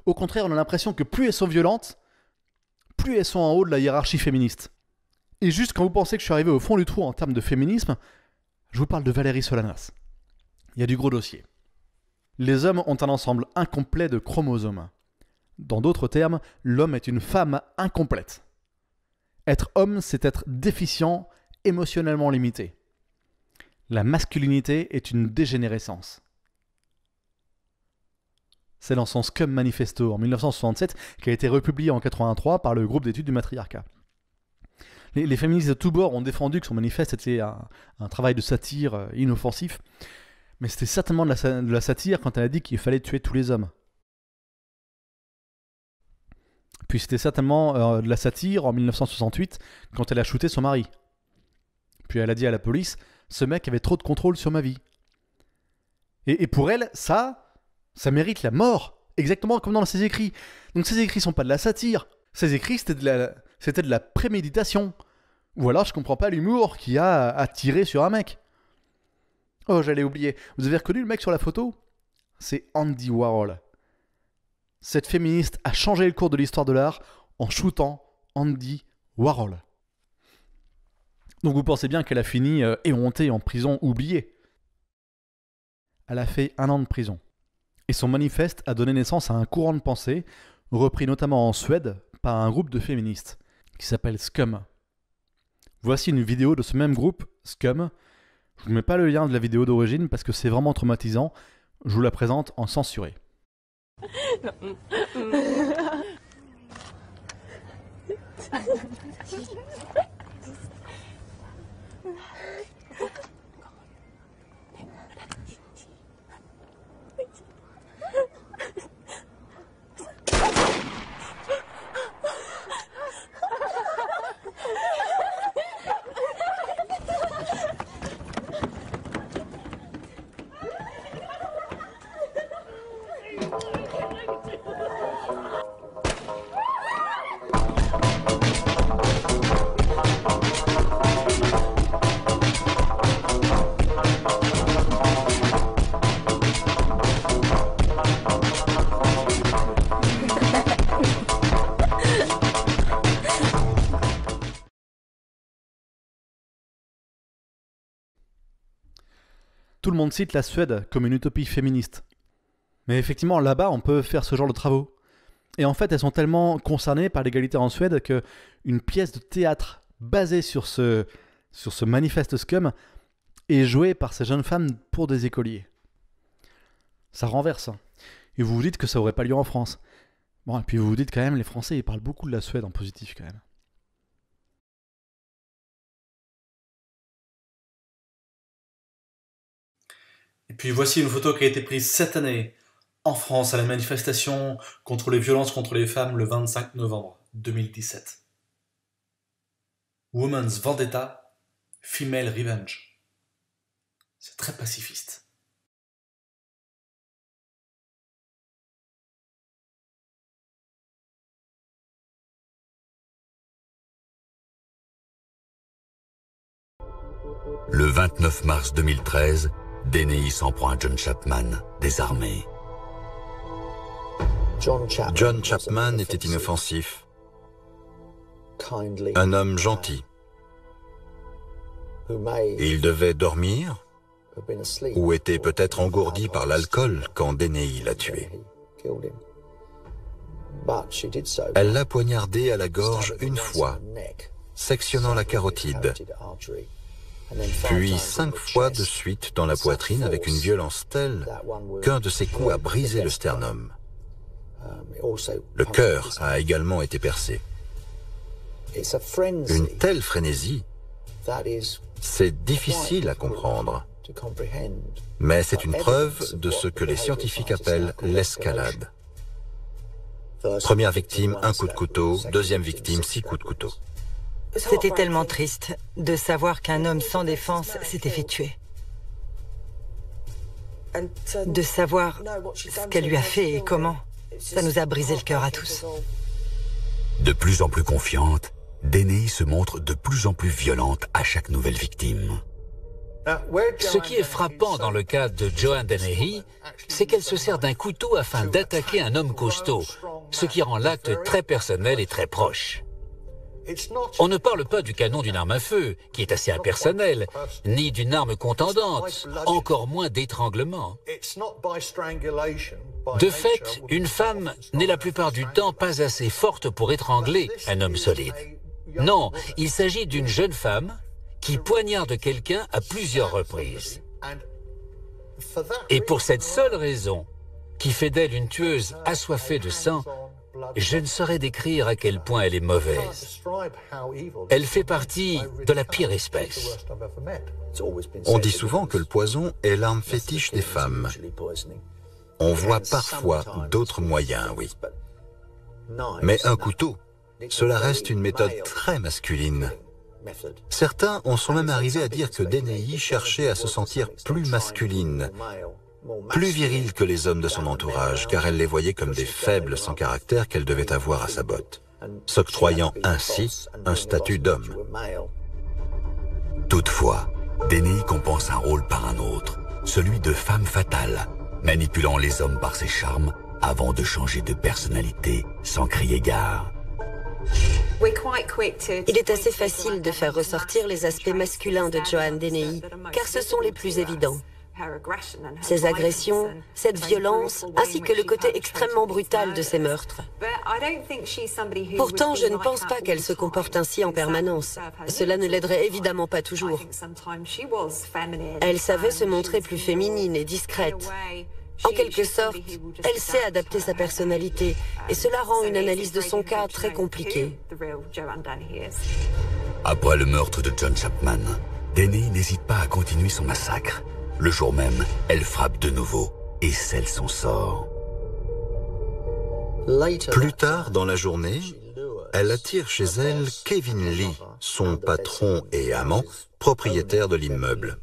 Au contraire, on a l'impression que plus elles sont violentes, plus elles sont en haut de la hiérarchie féministe. Et juste quand vous pensez que je suis arrivé au fond du trou en termes de féminisme, je vous parle de Valérie Solanas. Il y a du gros dossier. Les hommes ont un ensemble incomplet de chromosomes. Dans d'autres termes, l'homme est une femme incomplète. Être homme, c'est être déficient, émotionnellement limité. La masculinité est une dégénérescence. C'est dans son Scum Manifesto en 1967 qui a été republié en 1983 par le groupe d'études du matriarcat. Les féministes de tous bords ont défendu que son manifeste était un travail de satire inoffensif, mais c'était certainement de la satire quand elle a dit qu'il fallait tuer tous les hommes. Puis c'était certainement de la satire en 1968 quand elle a shooté son mari. Puis elle a dit à la police, ce mec avait trop de contrôle sur ma vie. Et pour elle, ça mérite la mort, exactement comme dans ses écrits. Donc ses écrits sont pas de la satire, ses écrits c'était de la préméditation. Ou alors je comprends pas l'humour qu'il y a à tirer sur un mec. Oh, j'allais oublier. Vous avez reconnu le mec sur la photo? C'est Andy Warhol. Cette féministe a changé le cours de l'histoire de l'art en shootant Andy Warhol. Donc vous pensez bien qu'elle a fini éhontée en prison, oubliée. Elle a fait 1 an de prison. Et son manifeste a donné naissance à un courant de pensée, repris notamment en Suède par un groupe de féministes, qui s'appelle Scum. Voici une vidéo de ce même groupe, Scum. Je ne vous mets pas le lien de la vidéo d'origine parce que c'est vraiment traumatisant. Je vous la présente en censuré. Tout le monde cite la Suède comme une utopie féministe. Mais effectivement, là-bas, on peut faire ce genre de travaux. Et en fait, elles sont tellement concernées par l'égalité en Suède qu'une pièce de théâtre basée sur ce manifeste Scum est jouée par ces jeunes femmes pour des écoliers. Ça renverse. Et vous vous dites que ça aurait pas lieu en France. Bon, et puis vous vous dites quand même, les Français, ils parlent beaucoup de la Suède en positif quand même. Et puis voici une photo qui a été prise cette année en France à la manifestation contre les violences contre les femmes le 25 novembre 2017. Women's Vendetta, Female Revenge. C'est très pacifiste. Le 29 mars 2013, Deney s'en prend à John Chapman, désarmé. John Chapman était inoffensif, un homme gentil. Et il devait dormir ou était peut-être engourdi par l'alcool quand Deney l'a tué. Elle l'a poignardé à la gorge une fois, sectionnant la carotide, puis 5 fois de suite dans la poitrine avec une violence telle qu'un de ses coups a brisé le sternum. Le cœur a également été percé. Une telle frénésie, c'est difficile à comprendre, mais c'est une preuve de ce que les scientifiques appellent l'escalade. Première victime, 1 coup de couteau, deuxième victime, 6 coups de couteau. C'était tellement triste de savoir qu'un homme sans défense s'était fait tuer. De savoir ce qu'elle lui a fait et comment, ça nous a brisé le cœur à tous. De plus en plus confiante, Deney se montre de plus en plus violente à chaque nouvelle victime. Ce qui est frappant dans le cas de Joanne Dennehy, c'est qu'elle se sert d'un couteau afin d'attaquer un homme costaud, ce qui rend l'acte très personnel et très proche. On ne parle pas du canon d'une arme à feu, qui est assez impersonnel, ni d'une arme contendante, encore moins d'étranglement. De fait, une femme n'est la plupart du temps pas assez forte pour étrangler un homme solide. Non, il s'agit d'une jeune femme qui poignarde quelqu'un à plusieurs reprises. Et pour cette seule raison, qui fait d'elle une tueuse assoiffée de sang, je ne saurais décrire à quel point elle est mauvaise. Elle fait partie de la pire espèce. On dit souvent que le poison est l'arme fétiche des femmes. On voit parfois d'autres moyens, oui. Mais un couteau, cela reste une méthode très masculine. Certains en sont même arrivés à dire que Dennehy cherchait à se sentir plus masculine, plus virile que les hommes de son entourage, car elle les voyait comme des faibles sans caractère qu'elle devait avoir à sa botte, s'octroyant ainsi un statut d'homme. Toutefois, Dennehy compense un rôle par un autre, celui de femme fatale, manipulant les hommes par ses charmes avant de changer de personnalité sans crier gare. Il est assez facile de faire ressortir les aspects masculins de Joanne Dennehy, car ce sont les plus évidents. Ses agressions, cette violence, ainsi que le côté extrêmement brutal de ses meurtres. Pourtant, je ne pense pas qu'elle se comporte ainsi en permanence. Cela ne l'aiderait évidemment pas toujours. Elle savait se montrer plus féminine et discrète. En quelque sorte, elle sait adapter sa personnalité, et cela rend une analyse de son cas très compliquée. Après le meurtre de John Chapman, Dennehy n'hésite pas à continuer son massacre. Le jour même, elle frappe de nouveau et scelle son sort. Plus tard dans la journée, elle attire chez elle Kevin Lee, son patron et amant, propriétaire de l'immeuble.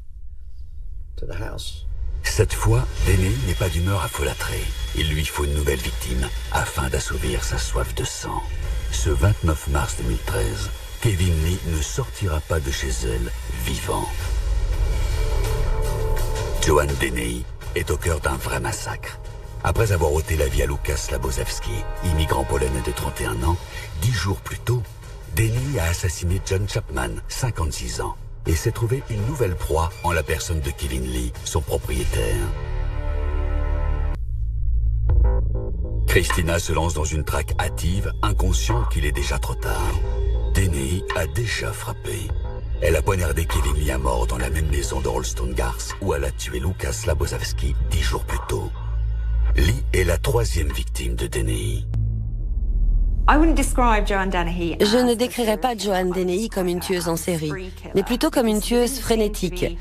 Cette fois, Dennehy n'est pas d'humeur à folâtrer. Il lui faut une nouvelle victime afin d'assouvir sa soif de sang. Ce 29 mars 2013, Kevin Lee ne sortira pas de chez elle vivant. Joanne Dennehy est au cœur d'un vrai massacre. Après avoir ôté la vie à Łukasz Labozewski, immigrant polonais de 31 ans, 10 jours plus tôt, Dennehy a assassiné John Chapman, 56 ans, et s'est trouvé une nouvelle proie en la personne de Kevin Lee, son propriétaire. Christina se lance dans une traque hâtive, inconscient qu'il est déjà trop tard. Dennehy a déjà frappé. Elle a poignardé Kevin Lee à mort dans la même maison de Rolston Gars où elle a tué Łukasz Labozewski 10 jours plus tôt. Lee est la troisième victime de Dennehy. Je ne décrirais pas Joanne Dennehy comme une tueuse en série, mais plutôt comme une tueuse frénétique,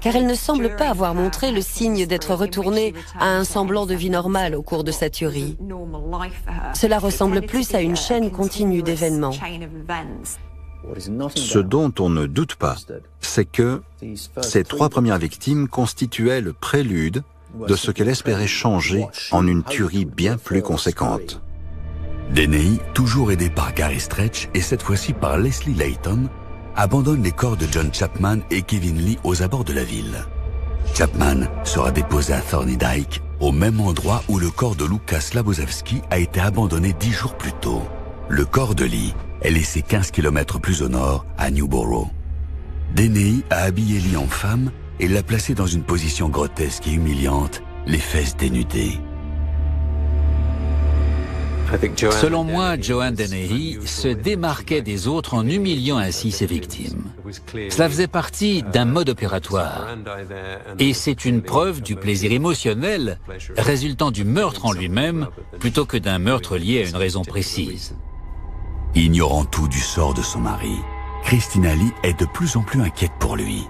car elle ne semble pas avoir montré le signe d'être retournée à un semblant de vie normale au cours de sa tuerie. Cela ressemble plus à une chaîne continue d'événements. Ce dont on ne doute pas, c'est que ces 3 premières victimes constituaient le prélude de ce qu'elle espérait changer en une tuerie bien plus conséquente. Dennehy, toujours aidé par Gary Stretch et cette fois-ci par Leslie Layton, abandonne les corps de John Chapman et Kevin Lee aux abords de la ville. Chapman sera déposé à Thorndyke, au même endroit où le corps de Łukasz Labozewski a été abandonné 10 jours plus tôt. Le corps de Lee est laissé 15 km plus au nord, à Newborough. Dennehy a habillé Lee en femme et l'a placé dans une position grotesque et humiliante, les fesses dénudées. Selon moi, Joanne Dennehy se démarquait des autres en humiliant ainsi ses victimes. Cela faisait partie d'un mode opératoire. Et c'est une preuve du plaisir émotionnel résultant du meurtre en lui-même plutôt que d'un meurtre lié à une raison précise. Ignorant tout du sort de son mari, Christina Lee est de plus en plus inquiète pour lui.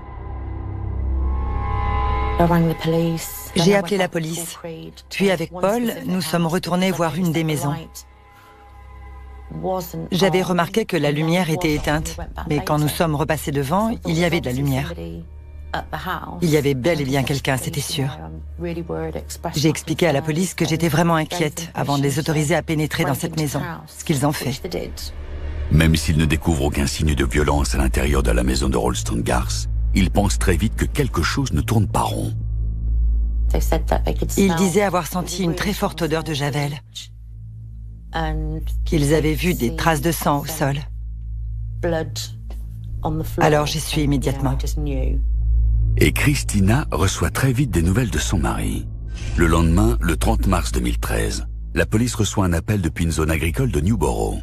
J'ai appelé la police. Puis avec Paul, nous sommes retournés voir une des maisons. J'avais remarqué que la lumière était éteinte, mais quand nous sommes repassés devant, il y avait de la lumière. Il y avait bel et bien quelqu'un, c'était sûr. J'ai expliqué à la police que j'étais vraiment inquiète avant de les autoriser à pénétrer dans cette maison, ce qu'ils ont fait. Même s'ils ne découvrent aucun signe de violence à l'intérieur de la maison de Rolston Gars, ils pensent très vite que quelque chose ne tourne pas rond. Ils disaient avoir senti une très forte odeur de javel, qu'ils avaient vu des traces de sang au sol. Alors j'y suis immédiatement. Et Christina reçoit très vite des nouvelles de son mari. Le lendemain, le 30 mars 2013, la police reçoit un appel depuis une zone agricole de Newborough.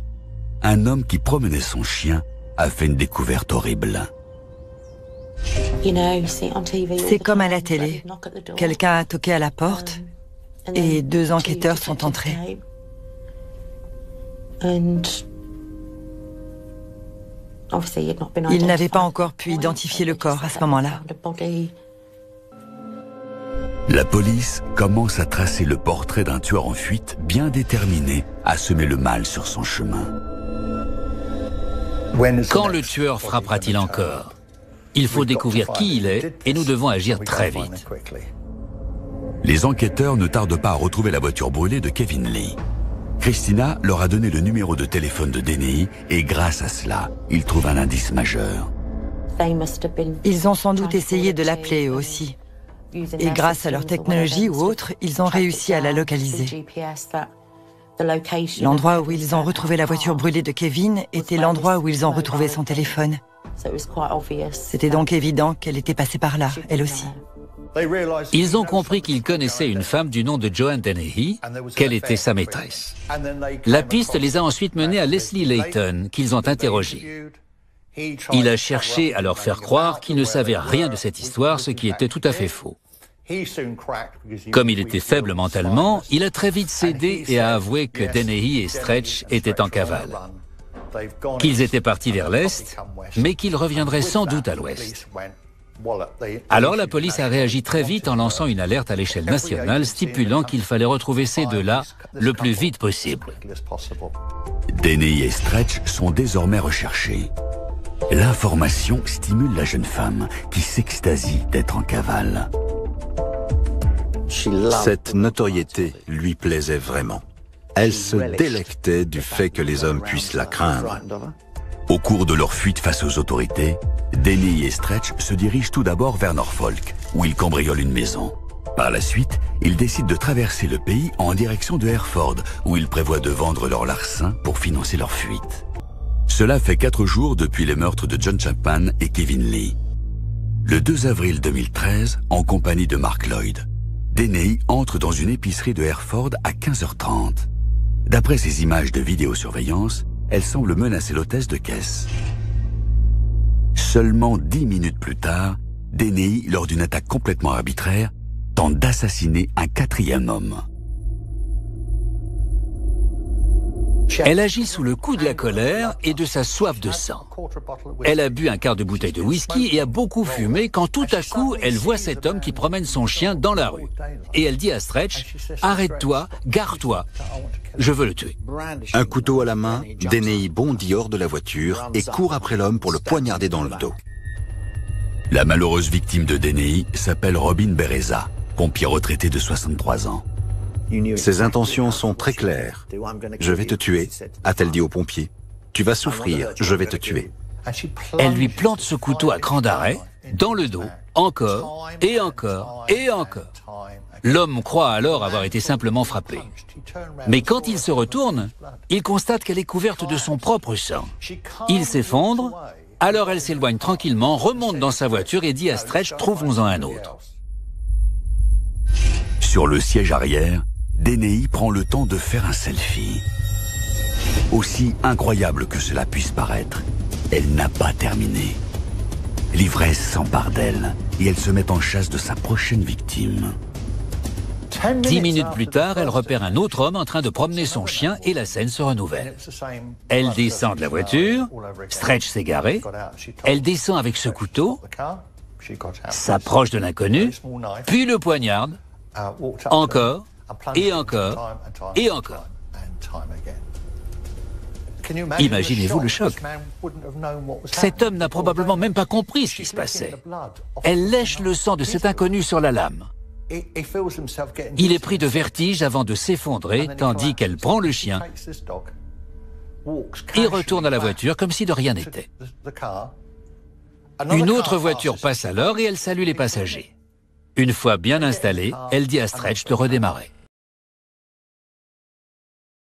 Un homme qui promenait son chien a fait une découverte horrible. C'est comme à la télé. Quelqu'un a toqué à la porte et 2 enquêteurs sont entrés. Ils n'avaient pas encore pu identifier le corps à ce moment-là. La police commence à tracer le portrait d'un tueur en fuite bien déterminé à semer le mal sur son chemin. Quand le tueur frappera-t-il encore? Il faut découvrir qui il est et nous devons agir très vite. Les enquêteurs ne tardent pas à retrouver la voiture brûlée de Kevin Lee. Christina leur a donné le numéro de téléphone de DNI et grâce à cela, ils trouvent un indice majeur. Ils ont sans doute essayé de l'appeler eux aussi. Et grâce à leur technologie ou autre, ils ont réussi à la localiser. L'endroit où ils ont retrouvé la voiture brûlée de Kevin était l'endroit où ils ont retrouvé son téléphone. C'était donc évident qu'elle était passée par là, elle aussi. Ils ont compris qu'ils connaissaient une femme du nom de Joanne Dennehy, qu'elle était sa maîtresse. La piste les a ensuite menés à Leslie Layton, qu'ils ont interrogé. Il a cherché à leur faire croire qu'il ne savait rien de cette histoire, ce qui était tout à fait faux. Comme il était faible mentalement, il a très vite cédé et a avoué que Dennehy et Stretch étaient en cavale, qu'ils étaient partis vers l'est, mais qu'ils reviendraient sans doute à l'ouest. Alors la police a réagi très vite en lançant une alerte à l'échelle nationale stipulant qu'il fallait retrouver ces deux-là le plus vite possible. Dennehy et Stretch sont désormais recherchés. L'information stimule la jeune femme qui s'extasie d'être en cavale. Cette notoriété lui plaisait vraiment. Elle se délectait du fait que les hommes puissent la craindre. Au cours de leur fuite face aux autorités, Dennehy et Stretch se dirigent tout d'abord vers Norfolk, où ils cambriolent une maison. Par la suite, ils décident de traverser le pays en direction de Hereford, où ils prévoient de vendre leur larcin pour financer leur fuite. Cela fait 4 jours depuis les meurtres de John Chapman et Kevin Lee. Le 2 avril 2013, en compagnie de Mark Lloyd, Dennehy entre dans une épicerie de Hereford à 15h30. D'après ces images de vidéosurveillance, elle semble menacer l'hôtesse de caisse. Seulement 10 minutes plus tard, Dennehy, lors d'une attaque complètement arbitraire, tente d'assassiner un 4e homme. Elle agit sous le coup de la colère et de sa soif de sang. Elle a bu un quart de bouteille de whisky et a beaucoup fumé quand tout à coup, elle voit cet homme qui promène son chien dans la rue. Et elle dit à Stretch, « Arrête-toi, gare-toi, je veux le tuer. » Un couteau à la main, Dennehy bondit hors de la voiture et court après l'homme pour le poignarder dans le dos. La malheureuse victime de Dennehy s'appelle Robin Bereza, pompier retraité de 63 ans. Ses intentions sont très claires. « Je vais te tuer », a-t-elle dit au pompier. « Tu vas souffrir, je vais te tuer. » Elle lui plante ce couteau à cran d'arrêt, dans le dos, encore, et encore, et encore. L'homme croit alors avoir été simplement frappé. Mais quand il se retourne, il constate qu'elle est couverte de son propre sang. Il s'effondre, alors elle s'éloigne tranquillement, remonte dans sa voiture et dit à Stretch, « Trouvons-en un autre. » Sur le siège arrière, Dennehy prend le temps de faire un selfie. Aussi incroyable que cela puisse paraître, elle n'a pas terminé. L'ivresse s'empare d'elle et elle se met en chasse de sa prochaine victime. 10 minutes plus tard, elle repère un autre homme en train de promener son chien et la scène se renouvelle. Elle descend de la voiture, Stretch s'est garé, elle descend avec ce couteau, s'approche de l'inconnu, puis le poignarde, encore, et encore, et encore. Imaginez-vous le choc. Cet homme n'a probablement même pas compris ce qui se passait. Elle lèche le sang de cet inconnu sur la lame. Il est pris de vertige avant de s'effondrer, tandis qu'elle prend le chien et retourne à la voiture comme si de rien n'était. Une autre voiture passe alors et elle salue les passagers. Une fois bien installée, elle dit à Stretch de redémarrer.